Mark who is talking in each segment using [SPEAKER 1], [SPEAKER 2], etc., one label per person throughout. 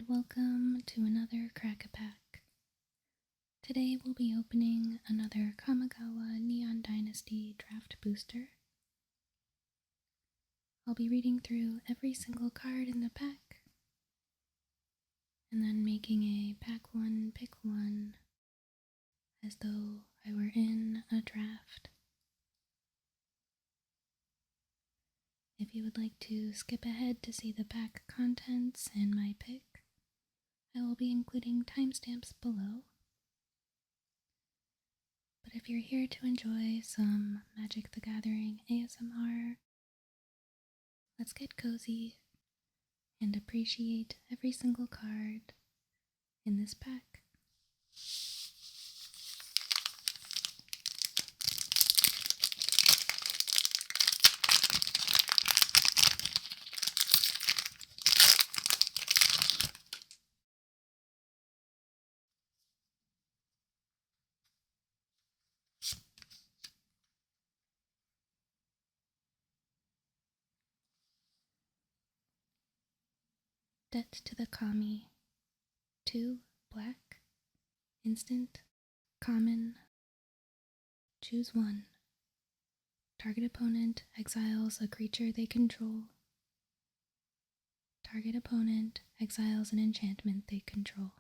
[SPEAKER 1] welcome to another Crack-A-Pack. Today we'll be opening another Kamigawa Neon Dynasty draft booster. I'll be reading through every single card in the pack, and then making a pack one, pick one, as though I were in a draft. If you would like to skip ahead to see the pack contents and my pick, I will be including timestamps below. But if you're here to enjoy some Magic the Gathering ASMR, let's get cozy and appreciate every single card in this pack. Debt to the Kami. 2 black. Instant. Common. Choose one. Target opponent exiles a creature they control. Target opponent exiles an enchantment they control.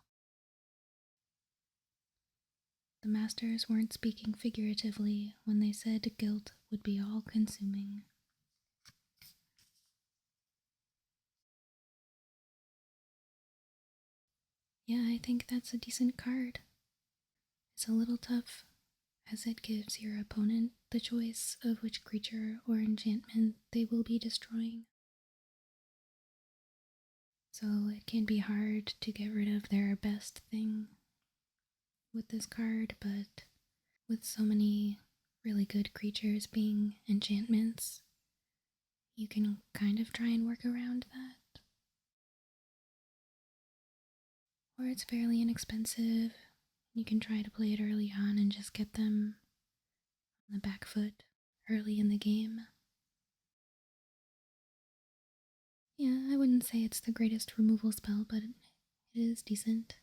[SPEAKER 1] The masters weren't speaking figuratively when they said guilt would be all-consuming. Yeah, I think that's a decent card. It's a little tough, as it gives your opponent the choice of which creature or enchantment they will be destroying. So it can be hard to get rid of their best thing with this card, but with so many really good creatures being enchantments, you can kind of try and work around that. Or it's fairly inexpensive. You can try to play it early on and just get them on the back foot early in the game. Yeah, I wouldn't say it's the greatest removal spell, but it is decent.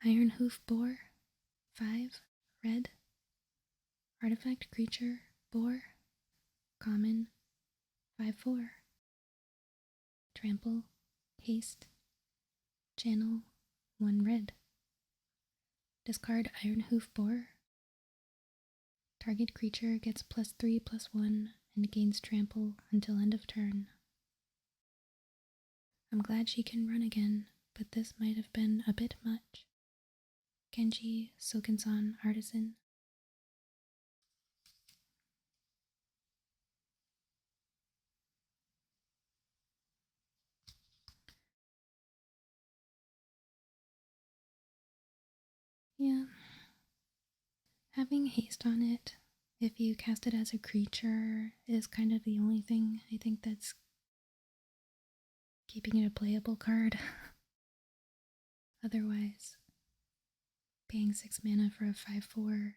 [SPEAKER 1] Ironhoof Boar, 5, red. Artifact creature, Boar, common, 5/4. Trample, haste, channel, 1 red. Discard Ironhoof Boar. Target creature gets +3/+1 and gains trample until end of turn. I'm glad she can run again, but this might have been a bit much. Genji Sokensan Artisan. Yeah. Having haste on it, if you cast it as a creature, is kind of the only thing I think that's keeping it a playable card. Otherwise, paying 6 mana for a 5/4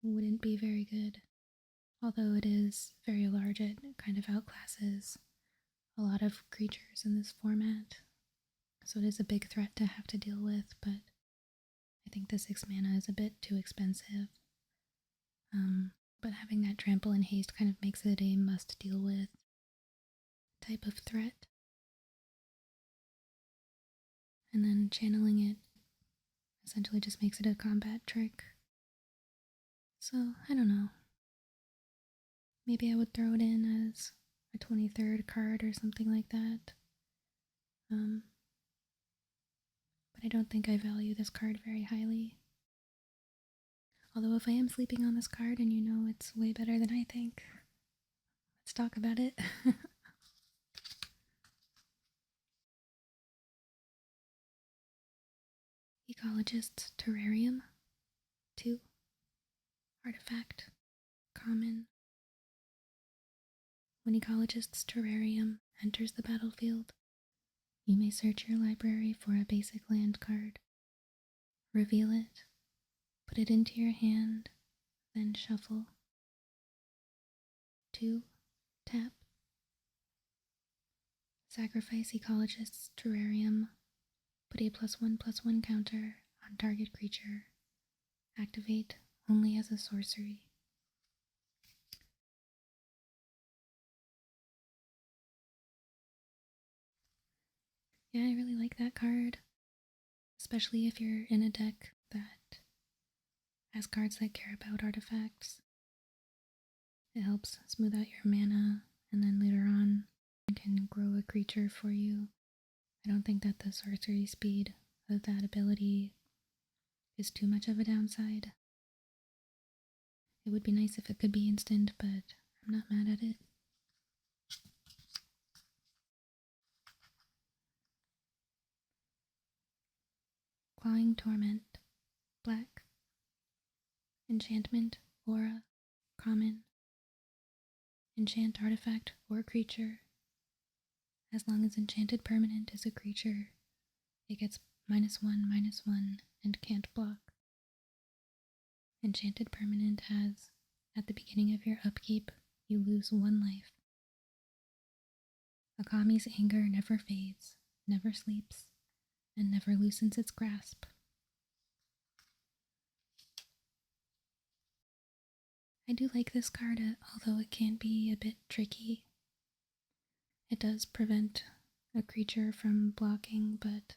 [SPEAKER 1] wouldn't be very good. Although it is very large, it kind of outclasses a lot of creatures in this format. So it is a big threat to have to deal with, but I think the 6 mana is a bit too expensive. But having that trample and haste kind of makes it a must deal with type of threat. And then channeling it essentially just makes it a combat trick. So, I don't know. Maybe I would throw it in as a 23rd card or something like that. But I don't think I value this card very highly. Although if I am sleeping on this card and you know it's way better than I think, let's talk about it. Ecologist's Terrarium, 2, artifact, common. When Ecologist's Terrarium enters the battlefield, you may search your library for a basic land card. Reveal it, put it into your hand, then shuffle. 2. Tap. Sacrifice Ecologist's Terrarium. Put a +1/+1 counter on target creature. Activate only as a sorcery. Yeah, I really like that card, especially if you're in a deck that has cards that care about artifacts. It helps smooth out your mana, and then later on can grow a creature for you. I don't think that the sorcery speed of that ability is too much of a downside. It would be nice if it could be instant, but I'm not mad at it. Clawing Torment. Black. Enchantment, Aura, Common. Enchant artifact or creature. As long as enchanted permanent is a creature, it gets -1/-1 and can't block. Enchanted permanent has, at the beginning of your upkeep, you lose 1 life. Akami's anger never fades, never sleeps, and never loosens its grasp. I do like this card, although it can be a bit tricky. It does prevent a creature from blocking, but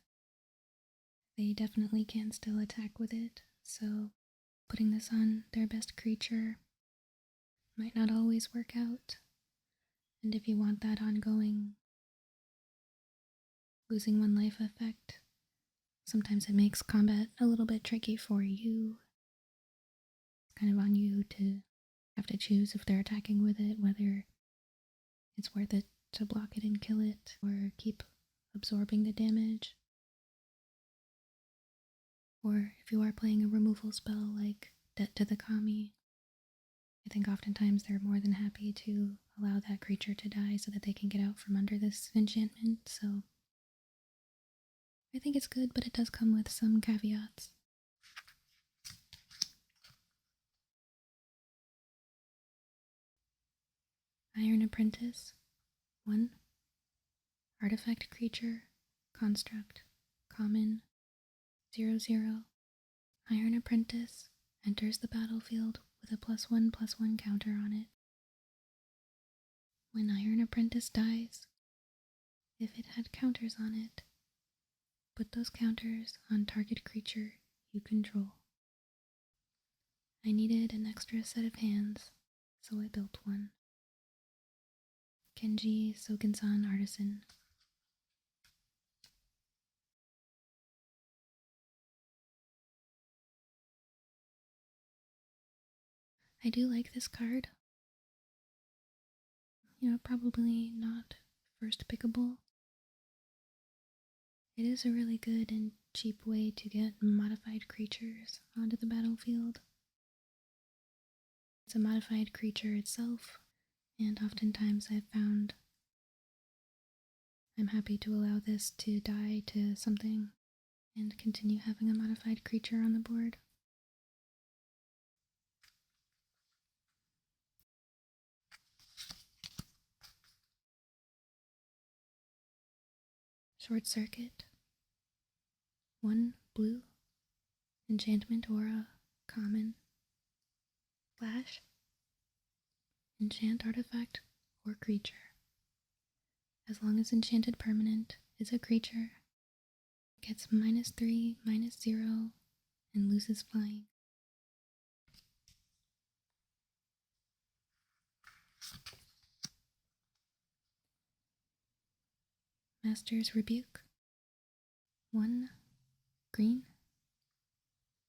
[SPEAKER 1] they definitely can still attack with it, so putting this on their best creature might not always work out. And if you want that ongoing losing 1 life effect, sometimes it makes combat a little bit tricky for you. It's kind of on you to have to choose if they're attacking with it, whether it's worth it to block it and kill it, or keep absorbing the damage. Or if you are playing a removal spell like Debt to the Kami, I think oftentimes they're more than happy to allow that creature to die so that they can get out from under this enchantment, so I think it's good, but it does come with some caveats. Iron Apprentice. 1. Artifact creature. Construct. Common. 0/0. Iron Apprentice enters the battlefield with a +1/+1 counter on it. When Iron Apprentice dies, if it had counters on it, put those counters on target creature you control. I needed an extra set of hands, so I built one. Kenji Sogensan Artisan. I do like this card. Probably not first pickable. It is a really good and cheap way to get modified creatures onto the battlefield. It's a modified creature itself, and oftentimes I've found I'm happy to allow this to die to something and continue having a modified creature on the board. Short Circuit. 1 blue. Enchantment Aura. Common. Flash. Enchant artifact or creature. As long as enchanted permanent is a creature, it gets -3/-0 and loses flying. Master's Rebuke. 1 green.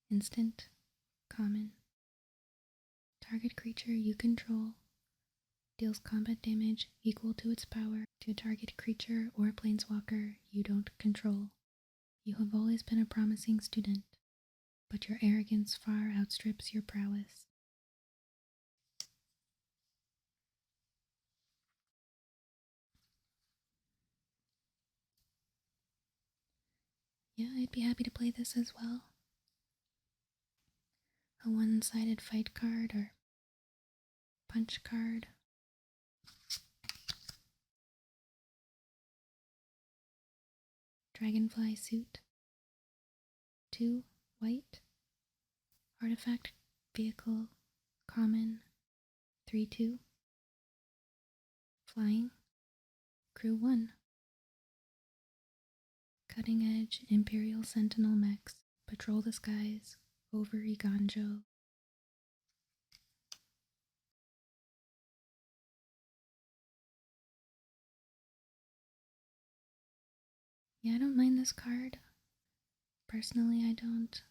[SPEAKER 1] Instant. Common. Target creature you control deals combat damage equal to its power to a target creature or planeswalker you don't control. You have always been a promising student, but your arrogance far outstrips your prowess. Yeah, I'd be happy to play this as well. A one-sided fight card or punch card. Dragonfly suit. 2 white. Artifact vehicle common 3/2. Flying. Crew 1. Cutting edge Imperial Sentinel mechs patrol the skies over Iganjo. Yeah, I don't mind this card. Personally, I don't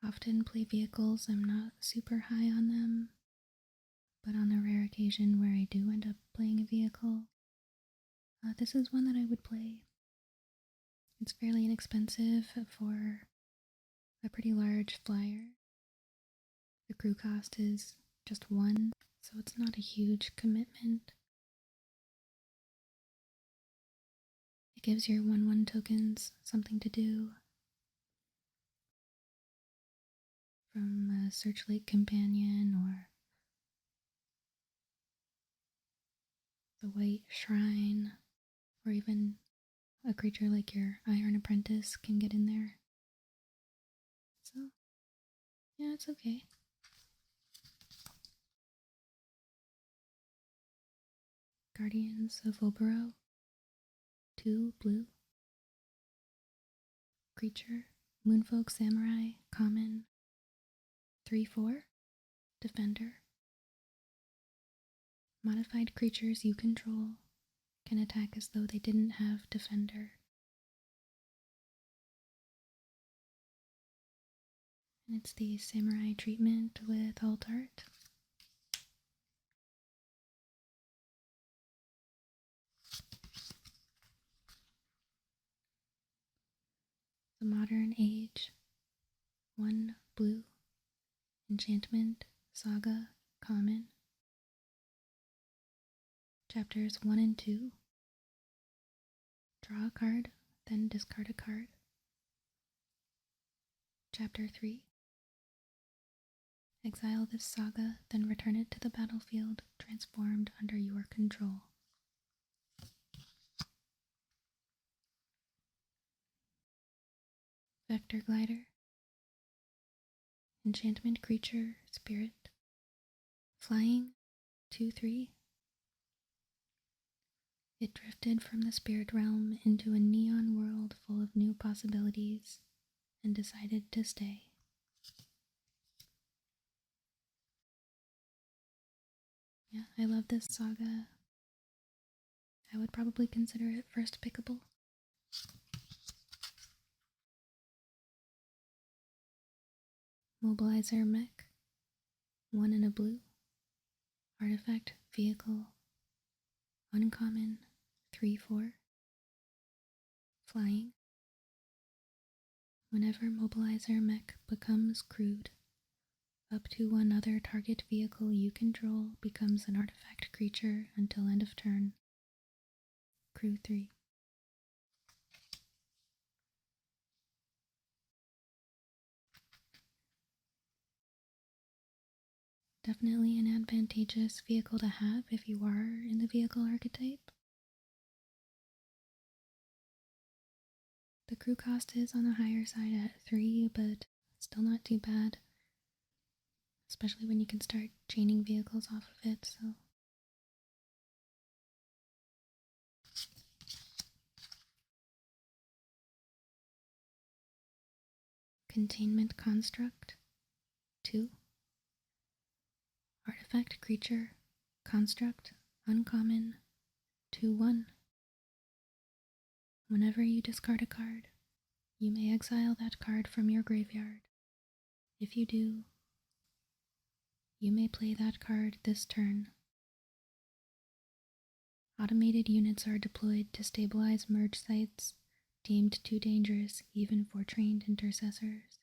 [SPEAKER 1] often play vehicles. I'm not super high on them. But on the rare occasion where I do end up playing a vehicle, this is one that I would play. It's fairly inexpensive for a pretty large flyer. The crew cost is just 1, so it's not a huge commitment. It gives your 1/1 tokens something to do. From a Searchlight Companion or the White Shrine, or even a creature like your Iron Apprentice can get in there. So, yeah, it's okay. Guardians of Oboro. 2 blue. Creature. Moonfolk Samurai. Common. 3/4. Defender. Modified creatures you control can attack as though they didn't have Defender. And it's the Samurai treatment with alt art. The Modern Age. 1 blue. Enchantment. Saga. Common. Chapters 1 and 2. Draw a card, then discard a card. Chapter 3. Exile this saga, then return it to the battlefield, transformed under your control. Vector Glider. Enchantment creature, spirit. Flying, 2/3. It drifted from the spirit realm into a neon world full of new possibilities and decided to stay. Yeah, I love this saga. I would probably consider it first pickable. Mobilizer mech. 1 in a blue. Artifact vehicle. Uncommon. 3/4. Flying. Whenever Mobilizer mech becomes crewed, up to one other target vehicle you control becomes an artifact creature until end of turn. Crew 3. Definitely an advantageous vehicle to have if you are in the vehicle archetype. The crew cost is on the higher side at 3, but still not too bad. Especially when you can start chaining vehicles off of it, so. Containment Construct. 2. Artifact creature. Construct. Uncommon. 2/1. Whenever you discard a card, you may exile that card from your graveyard. If you do, you may play that card this turn. Automated units are deployed to stabilize merge sites deemed too dangerous even for trained intercessors.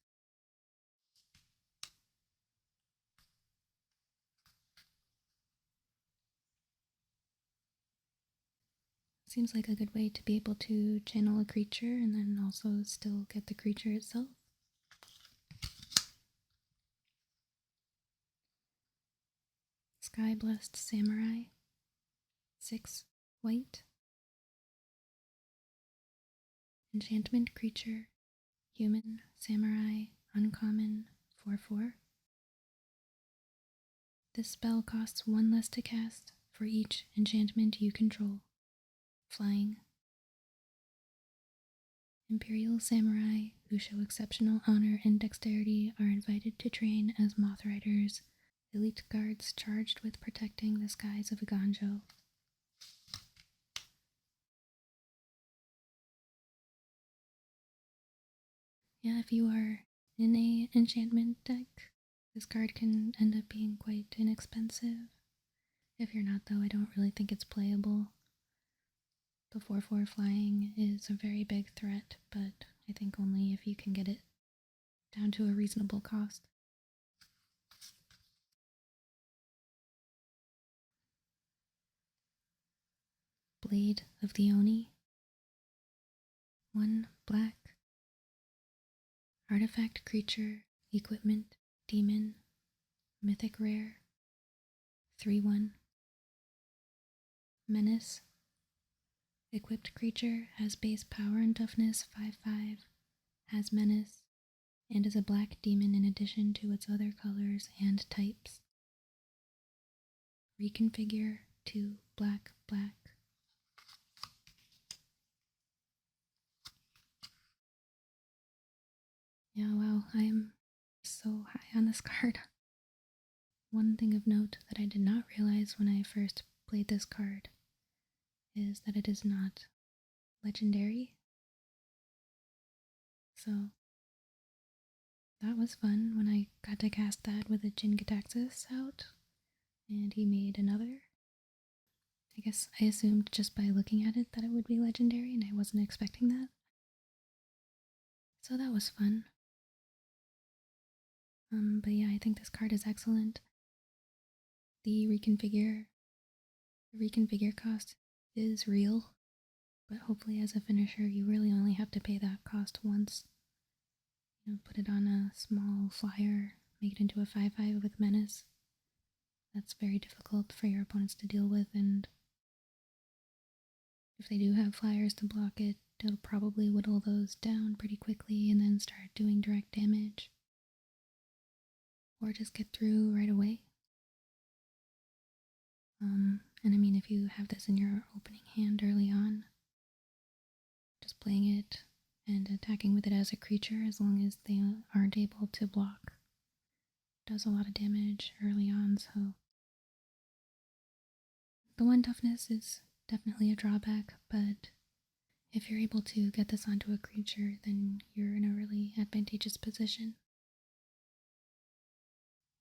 [SPEAKER 1] Seems like a good way to be able to channel a creature and then also still get the creature itself. Skyblessed Samurai. 6 white. Enchantment creature, human, samurai, uncommon, 4/4. This spell costs 1 less to cast for each enchantment you control. Flying. Imperial samurai who show exceptional honor and dexterity are invited to train as Moth Riders, elite guards charged with protecting the skies of Ganjo. Yeah, if you are in a enchantment deck, this card can end up being quite inexpensive. If you're not, though, I don't really think it's playable. The 4/4 flying is a very big threat, but I think only if you can get it down to a reasonable cost. Blade of the Oni. 1 black. Artifact creature, equipment, demon, mythic rare. 3/1. Menace. Equipped creature has base power and toughness 5/5, has menace, and is a black demon in addition to its other colors and types. Reconfigure to black, black. Yeah, wow, I am so high on this card. One thing of note that I did not realize when I first played this card is that it is not legendary. So that was fun when I got to cast that with a Jin-Gitaxias out, and he made another. I guess I assumed just by looking at it that it would be legendary, and I wasn't expecting that. So that was fun. But yeah, I think this card is excellent. The reconfigure cost is real, but hopefully as a finisher you really only have to pay that cost once. Put it on a small flyer, make it into a 5/5 with menace. That's very difficult for your opponents to deal with, and if they do have flyers to block it, it'll probably whittle those down pretty quickly and then start doing direct damage. Or just get through right away. And I mean, if you have this in your opening hand early on, just playing it and attacking with it as a creature, as long as they aren't able to block, does a lot of damage early on. So the 1 toughness is definitely a drawback, but if you're able to get this onto a creature, then you're in a really advantageous position.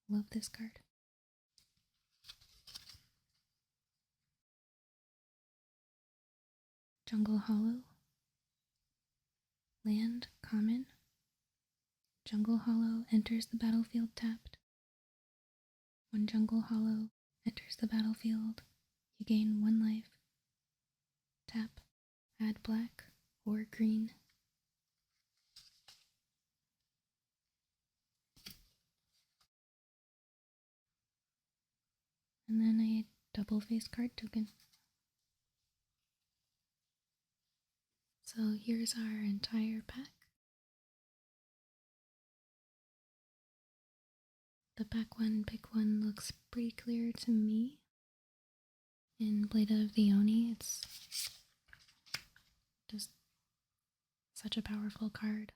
[SPEAKER 1] Love this card. Jungle Hollow. Land, common. Jungle Hollow enters the battlefield tapped. When Jungle Hollow enters the battlefield, you gain 1 life. Tap, add black or green. And then a double face card token. So here's our entire pack. The pack 1, pick 1 looks pretty clear to me. In Blade of the Oni, it's just such a powerful card.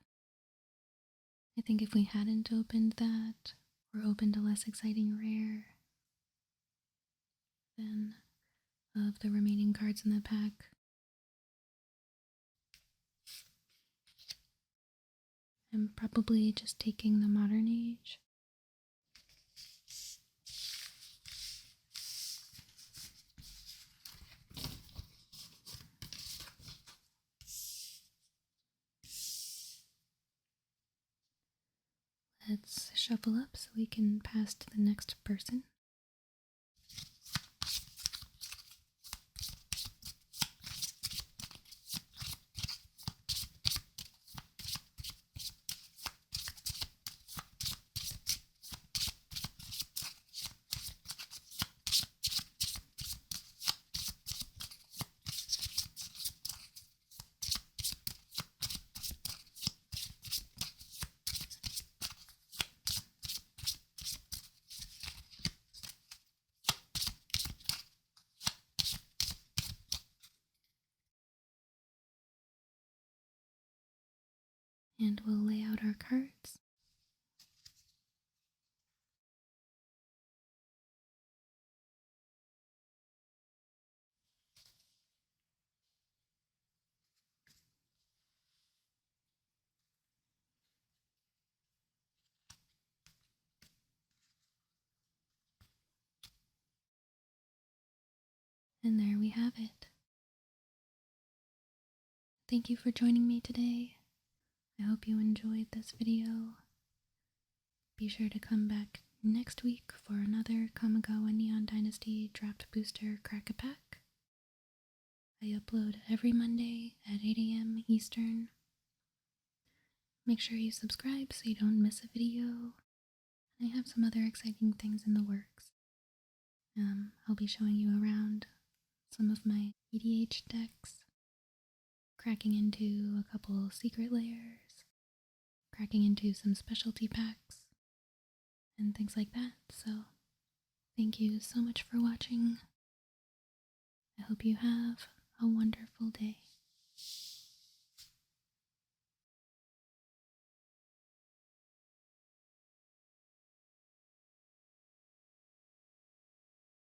[SPEAKER 1] I think if we hadn't opened that, or opened a less exciting rare, then of the remaining cards in the pack, I'm probably just taking the Modern Age. Let's shuffle up so we can pass to the next person. And we'll lay out our cards. And there we have it. Thank you for joining me today. I hope you enjoyed this video. Be sure to come back next week for another Kamigawa Neon Dynasty Draft Booster Crack-a-Pack. I upload every Monday at 8 a.m. Eastern. Make sure you subscribe so you don't miss a video. And I have some other exciting things in the works. I'll be showing you around some of my EDH decks, cracking into a couple secret layers, cracking into some specialty packs, and things like that. So, thank you so much for watching. I hope you have a wonderful day.